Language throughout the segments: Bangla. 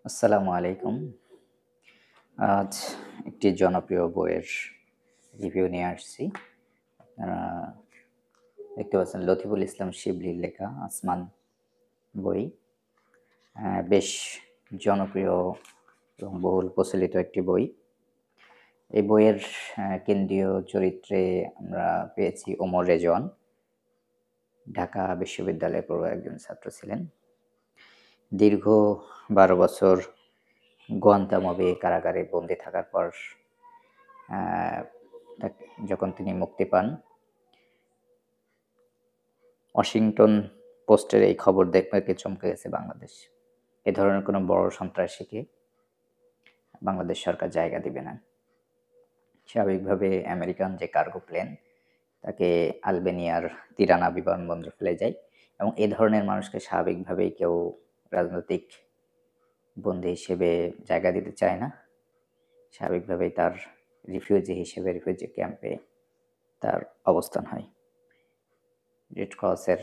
আসসালামু আলাইকুম। আজ একটি জনপ্রিয় বইয়ের রিভিউ নিয়ে আসছি। আপনারা দেখতে পাচ্ছেন লতিফুল ইসলাম শিবলির লেখা 'আসমান' বই। বেশ জনপ্রিয় এবং বহুল প্রচলিত একটি বই। এই বইয়ের কেন্দ্রীয় চরিত্রে আমরা পেয়েছি ওমর রেজওয়ান। ঢাকা বিশ্ববিদ্যালয়ের পড়ুয়া একজন ছাত্র ছিলেন। দীর্ঘ ১২ বছর গুয়ান্তানামো বে কারাগারে বন্দী থাকার পর যখন তিনি মুক্তি পান, ওয়াশিংটন পোস্টের এই খবর দেখে চমকে গেছে বাংলাদেশ। এ ধরনের কোনো বড় সন্ত্রাসীকে বাংলাদেশ সরকার জায়গা দিবে না। স্বাভাবিকভাবে আমেরিকান যে কার্গো প্লেন তাকে আলবেনিয়ার তিরানা বিমানবন্দরে ফেলে যায় এবং এ ধরনের মানুষকে স্বাভাবিকভাবেই কেউ রাজনৈতিক বন্দী হিসেবে জায়গা দিতে চায় না। স্বাভাবিকভাবেই তার রিফিউজি ক্যাম্পে তার অবস্থান হয়। রেড ক্রসের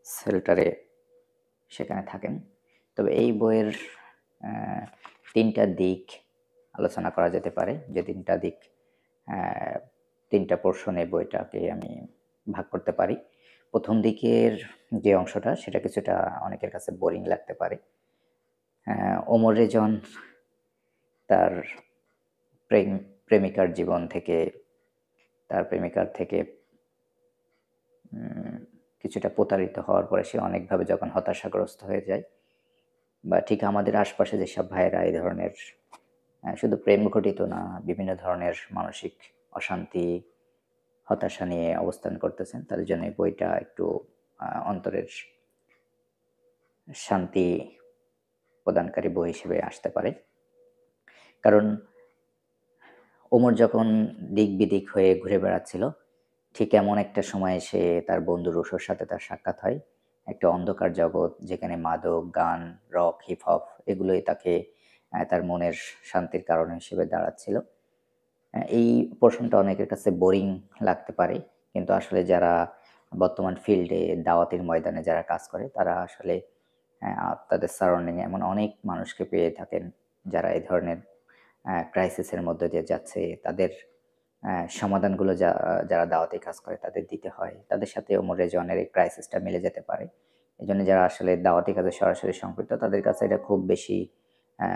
শেল্টারে সেখানে থাকেন। তবে এই বইয়ের ৩টা দিক আলোচনা করা যেতে পারে, যে ৩টা দিক ৩টা পোর্শনে বইটাকে আমি ভাগ করতে পারি। প্রথম দিকের যে অংশটা সেটা কিছুটা অনেকের কাছে বোরিং লাগতে পারে। ওমর রেজওয়ান তার প্রেমিকার জীবন থেকে, তার প্রেমিকার থেকে কিছুটা প্রতারিত হওয়ার পরে সে অনেকভাবে যখন হতাশাগ্রস্ত হয়ে যায়, বা ঠিক আমাদের আশপাশে যেসব ভাইয়েরা এই ধরনের শুধু প্রেম ঘটিত না, বিভিন্ন ধরনের মানসিক অশান্তি, হতাশা নিয়ে অবস্থান করতেছেন, তাদের জন্য এই বইটা একটু অন্তরের শান্তি প্রদানকারী বই হিসেবে আসতে পারে। কারণ ওমর যখন দিক বিদিক হয়ে ঘুরে বেড়াচ্ছিল, ঠিক এমন একটা সময়ে সে তার বন্ধু রুশোর সাথে তার সাক্ষাৎ হয়। একটা অন্ধকার জগৎ যেখানে মাদক, গান, রক, হিপ হপ এগুলোই তাকে তার মনের শান্তির কারণ হিসেবে দাঁড়াচ্ছিল। এই পোর্শনটা অনেকের কাছে বোরিং লাগতে পারে, কিন্তু আসলে যারা বর্তমান ফিল্ডে দাওয়াতের ময়দানে যারা কাজ করে তারা আসলে তাদের সারাউন্ডিং এ এমন অনেক মানুষকে পেয়ে থাকেন যারা এই ধরনের ক্রাইসিসের মধ্যে দিয়ে যাচ্ছে। তাদের সমাধানগুলো যারা দাওয়াতি কাজ করে তাদের দিতে হয়। তাদের সাথে ওমর রেজওয়ানের এই ক্রাইসিসটা মিলে যেতে পারে। এজন্য যারা আসলে দাওয়াতি কাজে সরাসরি সম্পৃক্ত তাদের কাছে এটা খুব বেশি অ্যা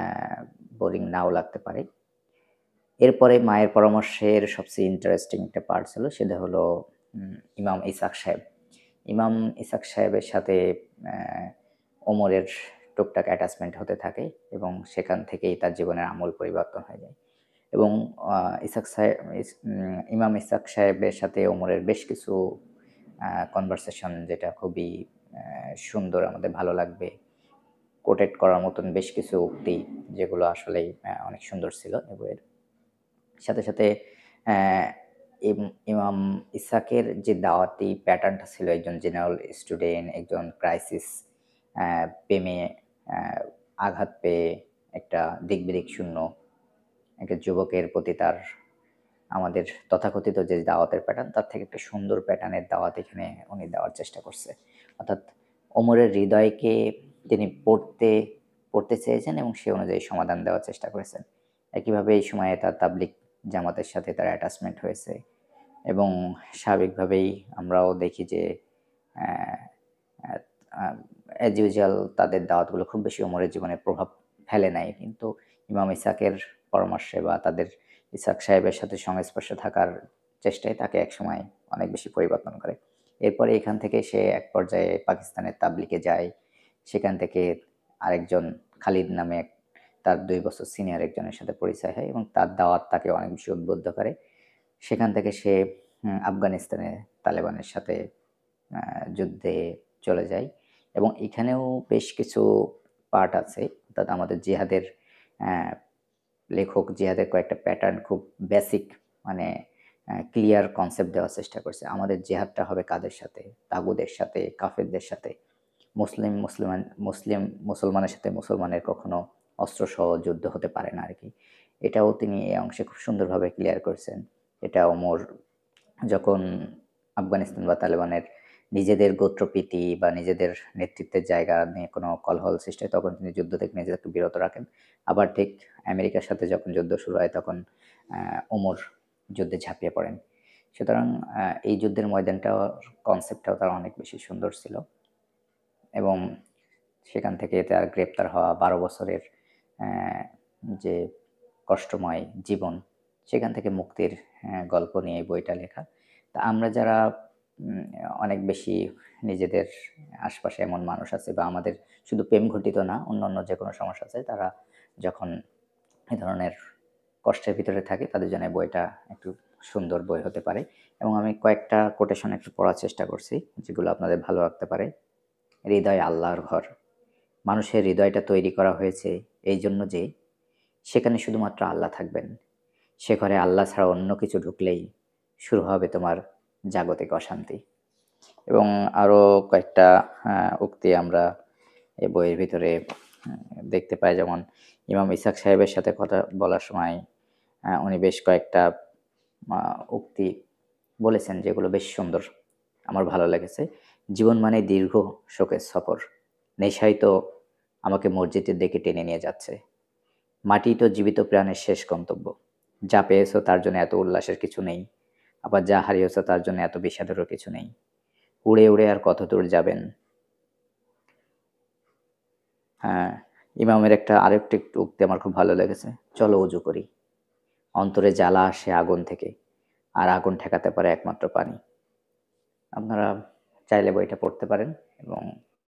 বোরিং নাও লাগতে পারে। এরপরে মায়ের পরামর্শের সবচেয়ে ইন্টারেস্টিং একটা পার্ট ছিল, সেটা হলো ইমাম ইসহাক সাহেব। ইমাম ইসহাক সাহেবের সাথে অ্যা ওমরের টুকটাক অ্যাটাচমেন্ট হতে থাকে এবং সেখান থেকেই তার জীবনের আমূল পরিবর্তন হয়ে যায়। এবং আ ইসহাক সাহেব ইমাম ইসহাক সাহেবের সাথে ওমরের বেশ কিছু কনভারসেশন যেটা খুবই সুন্দর, আমাদের ভালো লাগবে। কোটেট করার মতন বেশ কিছু উক্তি যেগুলো আসলেই অনেক সুন্দর ছিল এ বইয়ের। সাথে, সাথে অ্যা ইমাম ইসহাকের যে দাওয়াতি প্যাটার্নটা ছিল, একজন জেনারেল স্টুডেন্ট, একজন ক্রাইসিস প্রেমে অ্যা আঘাত পেয়ে একটা দিক-বিদিক শূন্য একটা যুবকের প্রতি তার আমাদের তথাকথিত যে দাওয়াতের প্যাটার্ন, তার থেকে একটা সুন্দর প্যাটার্নের দাওয়াত এখানে উনি দেওয়ার চেষ্টা করছে। অর্থাৎ ওমরের হৃদয়কে তিনি পড়তে চেয়েছেন এবং সে অনুযায়ী সমাধান দেওয়ার চেষ্টা করেছেন। একইভাবে এই সময়ে তার তাবলিগ জামাতের সাথে তার অ্যাটাচমেন্ট হয়েছে এবং স্বাভাবিকভাবেই আমরাও দেখি যে অ্যা অ্যা আ অ্যাজ ইউজুয়াল তাদের দাওয়াতগুলো খুব বেশি ওমরের জীবনে প্রভাব ফেলে নাই। কিন্তু ইমাম ইসহাকের পরামর্শে বা তাদের ইসহাক সাহেবের সাথে সংস্পর্শে থাকার চেষ্টায় তাকে একসময় অনেক বেশি পরিবর্তন করে। এরপরে এখান থেকে সে এক পর্যায়ে পাকিস্তানের তাবলিগে যায়। সেখান থেকে আরেকজন খালিদ নামে তার ২ বছর সিনিয়র একজনের সাথে পরিচয় হয় এবং তার দাওয়াত তাকে অনেক বেশি উদ্বুদ্ধ করে। সেখান থেকে সে আফগানিস্তানে তালেবানের সাথে আ যুদ্ধে চলে যায় এবং এখানেও বেশ কিছু পার্ট আছে। অর্থাৎ আমাদের জিহাদের অ্যা লেখক জিহাদের কয়েকটা প্যাটার্ন খুব বেসিক, মানে ক্লিয়ার কনসেপ্ট দেওয়ার চেষ্টা করছে। আমাদের জিহাদটা হবে কাদের সাথে? তাগুদের সাথে, কাফেরদের সাথে। মুসলমানের সাথে মুসলমানের কখনো অস্ত্রসহ যুদ্ধ হতে পারে না আরকি। এটাও তিনি এই অংশে খুব সুন্দরভাবে ক্লিয়ার করেছেন। এটা ওমর যখন আফগানিস্তান বা তালেবানের নিজেদের গোত্রপ্রীতি বা নিজেদের নেতৃত্বের জায়গা নিয়ে কোনো কলহল সৃষ্টি হয় তখন তিনি যুদ্ধ থেকে নিজেদেরকে বিরত রাখেন। আবার ঠিক আমেরিকার সাথে যখন যুদ্ধ শুরু হয় তখন ওমর যুদ্ধে ঝাঁপিয়ে পড়েন। সুতরাং এই যুদ্ধের ময়দানটাও কনসেপ্টটাও তার অনেক বেশি সুন্দর ছিল এবং সেখান থেকে তার গ্রেপ্তার হওয়া ১২ বছরের যে কষ্টময় জীবন সেখান থেকে মুক্তির গল্প নিয়ে এই বইটা লেখা। তা আমরা যারা অনেক বেশি নিজেদের আশপাশে এমন মানুষ আছে বা আমাদের শুধু প্রেম ঘটিত না অন্যান্য যে কোনো সমস্যা আছে তারা যখন এ ধরনের কষ্টের ভিতরে থাকে তাদের জন্য এই বইটা একটু সুন্দর বই হতে পারে এবং আমি কয়েকটা কোটেশন একটু পড়ার চেষ্টা করছি যেগুলো আপনাদের ভালো লাগতে পারে। হৃদয় আল্লাহর ঘর। মানুষের হৃদয়টা তৈরি করা হয়েছে এই জন্য যে সেখানে শুধুমাত্র আল্লাহ থাকবেন। সে ঘরে আল্লাহ ছাড়া অন্য কিছু ঢুকলেই শুরু হবে তোমার জাগতিক অশান্তি। এবং আরও কয়েকটা উক্তি আমরা এই বইয়ের ভিতরে দেখতে পাই, যেমন ইমাম ইসহাক সাহেবের সাথে কথা বলার সময় উনি বেশ কয়েকটা উক্তি বলেছেন যেগুলো বেশ সুন্দর, আমার ভালো লেগেছে। জীবন মানে দীর্ঘ শোকের সফর, নেশাই তো আমাকে মসজিদের দিকে টেনে নিয়ে যাচ্ছে। মাটি তো জীবিত প্রাণের শেষ গন্তব্য। যা পেয়েছো তার জন্য এত উল্লাসের কিছু নেই, আবার যা হারিয়েছো তার জন্য এত বিষাদেরও কিছু নেই। উড়ে উড়ে আর কত দূর যাবেন। হ্যাঁ, ইমামের আরেকটি উক্তি আমার খুব ভালো লেগেছে, চলো উজু করি। অন্তরে জ্বালা আসে আগুন থেকে, আর আগুন ঠেকাতে পারে একমাত্র পানি। আপনারা চাইলে বইটা পড়তে পারেন এবং